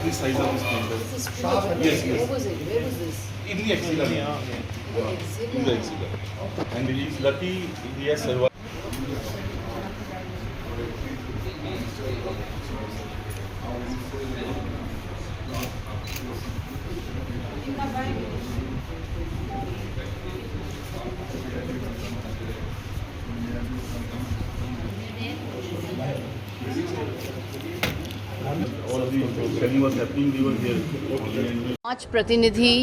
The size of the screen. This is Yes, Where yes. was it? Where was this? In the axilla. In the axilla. And he is lucky he has survived. All of the training was happening, we were there. 5 प्रतिनिधि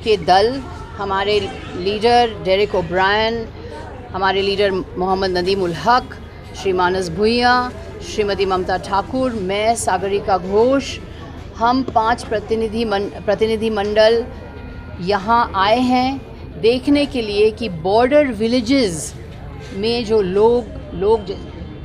के दल, हमारे leader Derek O'Brien, हमारे leader Mohammad Nadeem ul Haq, Shri मानस भुइयां, श्रीमती ममता ठाकुर, मैं सागरिका घोष, हम 5 प्रतिनिधि मंडल यहाँ आए हैं देखने के लिए कि बॉर्डर विलेजेस में जो लोग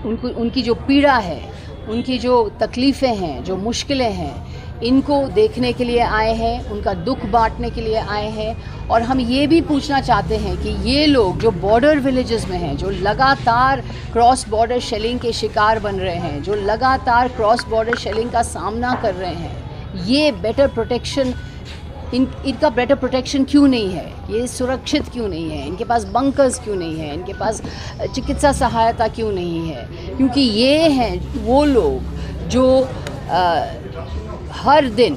उनकी जो पीड़ा है, उनकी जो तकलीफ़ें हैं, जो मुश्किलें हैं, इनको देखने के लिए आए हैं, उनका दुख बांटने के लिए आए हैं। और हम ये भी पूछना चाहते हैं कि ये लोग जो बॉर्डर विलेजेस में हैं, जो लगातार क्रॉस बॉर्डर शेलिंग के शिकार बन रहे हैं, जो लगातार क्रॉस बॉर्डर शेलिंग का सामना कर रहे हैं, ये बेटर प्रोटेक्शन इनका बेटर प्रोटेक्शन क्यों नहीं है? ये सुरक्षित क्यों नहीं है? इनके पास बंकर्स क्यों नहीं है? इनके पास चिकित्सा सहायता क्यों नहीं है? क्योंकि ये हैं वो लोग जो हर दिन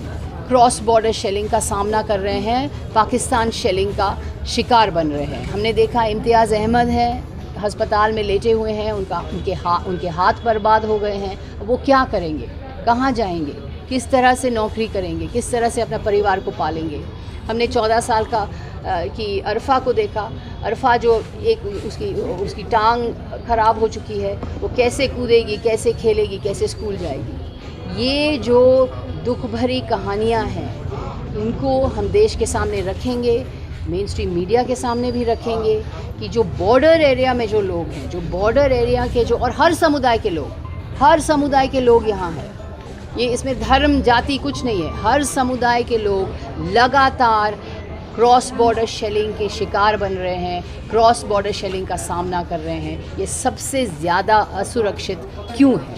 क्रॉस बॉर्डर शेलिंग का सामना कर रहे हैं, पाकिस्तान शेलिंग का शिकार बन रहे हैं। हमने देखा इम्तियाज़ अहमद है, अस्पताल में लेटे हुए हैं, उनके हाथ बर्बाद हो गए हैं। वो क्या करेंगे? कहाँ जाएंगे? किस तरह से नौकरी करेंगे? किस तरह से अपना परिवार को पालेंगे? हमने 14 साल की अरफा को देखा। अरफा जो उसकी टांग ख़राब हो चुकी है, वो कैसे कूदेगी, कैसे खेलेगी, कैसे स्कूल जाएगी? ये जो दुख भरी कहानियाँ हैं, इनको हम देश के सामने रखेंगे, मेन स्ट्रीम मीडिया के सामने भी रखेंगे कि जो बॉर्डर एरिया में जो लोग हैं, जो बॉर्डर एरिया के जो और हर समुदाय के लोग यहाँ हैं। ये इसमें धर्म जाति कुछ नहीं है, हर समुदाय के लोग लगातार क्रॉस बॉर्डर शेलिंग के शिकार बन रहे हैं, क्रॉस बॉर्डर शेलिंग का सामना कर रहे हैं। ये सबसे ज़्यादा असुरक्षित क्यों है?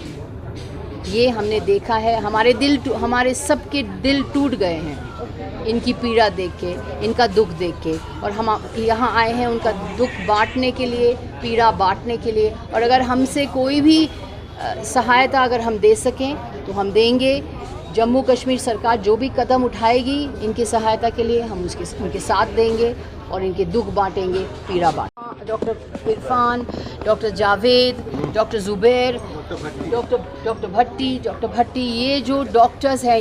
ये हमने देखा है। हमारे सबके दिल टूट गए हैं इनकी पीड़ा देख के, इनका दुख देख के। और हम यहाँ आए हैं उनका दुख बांटने के लिए, पीड़ा बांटने के लिए। और अगर हमसे कोई भी सहायता अगर हम दे सकें तो हम देंगे। जम्मू कश्मीर सरकार जो भी कदम उठाएगी इनकी सहायता के लिए, हम उनके साथ देंगे और इनके दुख बांटेंगे, पीड़ा बांटेंगे। Doctor Irfan, doctor Javed, doctor Zubair, doctor Bhatti, ये जो डॉक्टर्स हैं,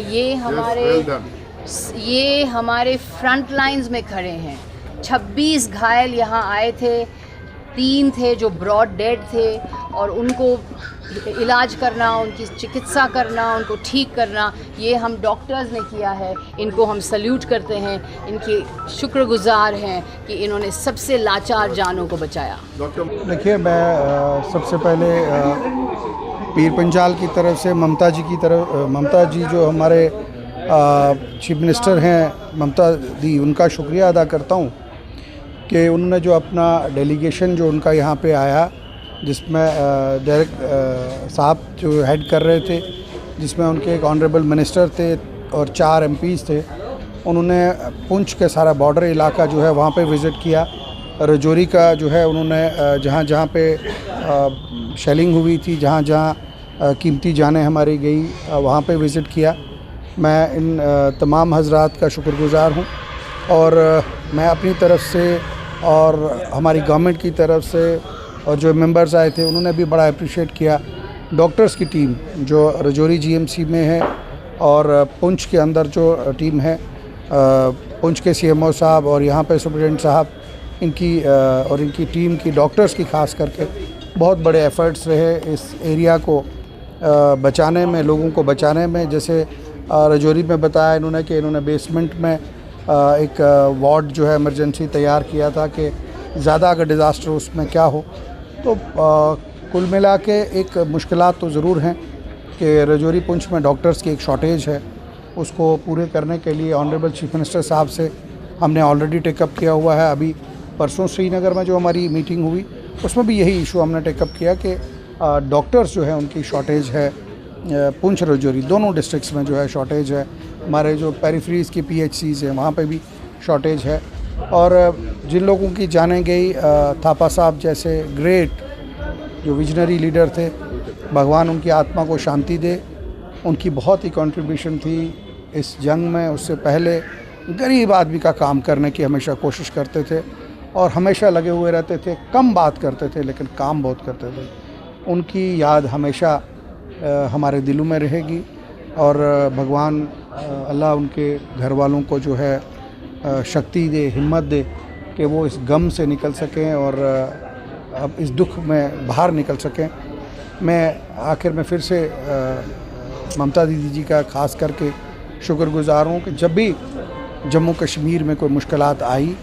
ये हमारे फ्रंट लाइंस में खड़े हैं। 26 घायल यहाँ आए थे, 3 थे जो ब्रॉड डेड थे, और उनको इलाज करना, उनकी चिकित्सा करना, उनको ठीक करना, ये हम डॉक्टर्स ने किया है। इनको हम सल्यूट करते हैं, इनके शुक्रगुजार हैं कि इन्होंने सबसे लाचार जानों को बचाया। देखिए, मैं सबसे पहले पीर पंजाल की तरफ से ममता जी जो हमारे चीफ मिनिस्टर हैं, ममता दी, उनका शुक्रिया अदा करता हूँ कि उन्होंने जो अपना डेलीगेशन जो उनका यहाँ पे आया, जिसमें डायरेक्ट साहब जो हेड कर रहे थे, जिसमें उनके एक ऑनरेबल मिनिस्टर थे और 4 MPs थे। उन्होंने पुंछ के सारा बॉर्डर इलाका जो है वहाँ पे विज़िट किया। रजौरी का जो है उन्होंने जहाँ पे शेलिंग हुई थी, जहाँ कीमती जानें हमारी गई, वहाँ पे विज़िट किया। मैं इन तमाम हजरात का शुक्रगुजार हूँ। और मैं अपनी तरफ से और हमारी गवर्नमेंट की तरफ से और जो मेंबर्स आए थे उन्होंने भी बड़ा अप्रिशिएट किया। डॉक्टर्स की टीम जो रजौरी GMC में है और पुंछ के अंदर जो टीम है, पुंछ के CMO साहब और यहाँ पे सुप्रिटेंडेंट साहब, इनकी टीम की डॉक्टर्स की खास करके बहुत बड़े एफ़र्ट्स रहे इस एरिया को बचाने में, लोगों को बचाने में। जैसे रजौरी में बताया इन्होंने बेसमेंट में एक वार्ड जो है इमरजेंसी तैयार किया था कि ज़्यादा अगर डिज़ास्टर उसमें क्या हो। तो कुल मिला के एक मुश्किलात तो ज़रूर हैं कि रजौरी पुंछ में डॉक्टर्स की एक शॉर्टेज है। उसको पूरे करने के लिए ऑनरेबल चीफ मिनिस्टर साहब से हमने ऑलरेडी टेकअप किया हुआ है। अभी परसों श्रीनगर में जो हमारी मीटिंग हुई उसमें भी यही इशू हमने टेकअप किया कि डॉक्टर्स जो है उनकी शॉर्टेज है। पुंछ राजौरी दोनों डिस्ट्रिक्ट्स में जो है शॉर्टेज है। हमारे जो पेरिफेरीज की PHCs हैं वहाँ पे भी शॉर्टेज है। और जिन लोगों की जाने गई, थापा साहब जैसे ग्रेट जो विजनरी लीडर थे, भगवान उनकी आत्मा को शांति दे। उनकी बहुत ही कंट्रीब्यूशन थी इस जंग में। उससे पहले गरीब आदमी का काम करने की हमेशा कोशिश करते थे और हमेशा लगे हुए रहते थे। कम बात करते थे लेकिन काम बहुत करते थे। उनकी याद हमेशा हमारे दिलों में रहेगी और भगवान अल्लाह उनके घर वालों को जो है शक्ति दे, हिम्मत दे कि वो इस गम से निकल सकें और अब इस दुख में बाहर निकल सकें। मैं आखिर में फिर से ममता दीदी जी का ख़ास करके शुक्रगुज़ार हूँ कि जब भी जम्मू कश्मीर में कोई मुश्किलात आई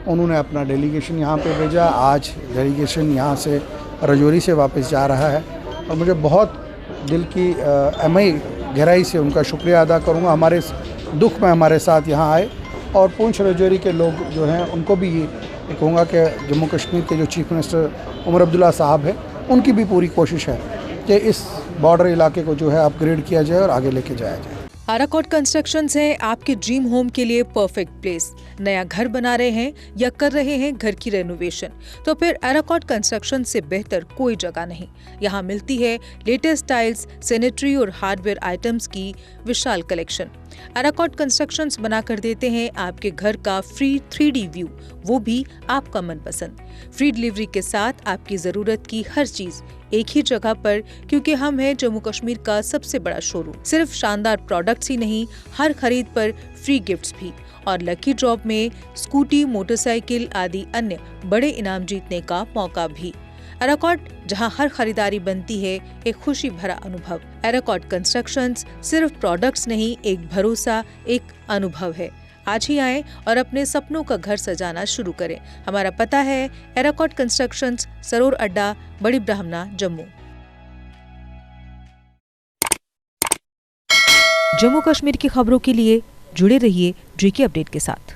उन्होंने अपना डेलीगेशन यहाँ पे भेजा। आज डेलीगेशन यहाँ से राजौरी से वापस जा रहा है और मुझे बहुत दिल की गहराई से उनका शुक्रिया अदा करूँगा। हमारे दुख में हमारे साथ यहाँ आए और पुंछ राजौरी के लोग जो हैं उनको भी ये कहूँगा कि जम्मू कश्मीर के जो चीफ मिनिस्टर उमर अब्दुल्ला साहब हैं उनकी भी पूरी कोशिश है कि इस बॉर्डर इलाके को जो है अपग्रेड किया जाए और आगे लेके जाया जाए। आराकोट कंस्ट्रक्शंस है आपके ड्रीम होम के लिए परफेक्ट प्लेस। नया घर बना रहे हैं या कर रहे हैं घर की रेनोवेशन, तो फिर आराकोट कंस्ट्रक्शन से बेहतर कोई जगह नहीं। यहाँ मिलती है लेटेस्ट टाइल्स, सैनिटरी और हार्डवेयर आइटम्स की विशाल कलेक्शन। आराकोट कंस्ट्रक्शंस बना कर देते हैं आपके घर का फ्री 3D व्यू, वो भी आपका मनपसंद। फ्री डिलीवरी के साथ आपकी जरूरत की हर चीज एक ही जगह पर, क्योंकि हम हैं जम्मू कश्मीर का सबसे बड़ा शोरूम। सिर्फ शानदार प्रोडक्ट्स ही नहीं, हर खरीद पर फ्री गिफ्ट्स भी और लकी ड्रॉप में स्कूटी, मोटरसाइकिल आदि अन्य बड़े इनाम जीतने का मौका भी। आराकोट, जहां हर खरीदारी बनती है एक खुशी भरा अनुभव। आराकोट कंस्ट्रक्शंस सिर्फ प्रोडक्ट्स नहीं, एक भरोसा, एक अनुभव है। आज ही आएं और अपने सपनों का घर सजाना शुरू करें। हमारा पता है आराकोट कंस्ट्रक्शंस, सरोर अड्डा, बड़ी ब्राह्मणा, जम्मू। जम्मू कश्मीर की खबरों के लिए जुड़े रहिए GK अपडेट के साथ।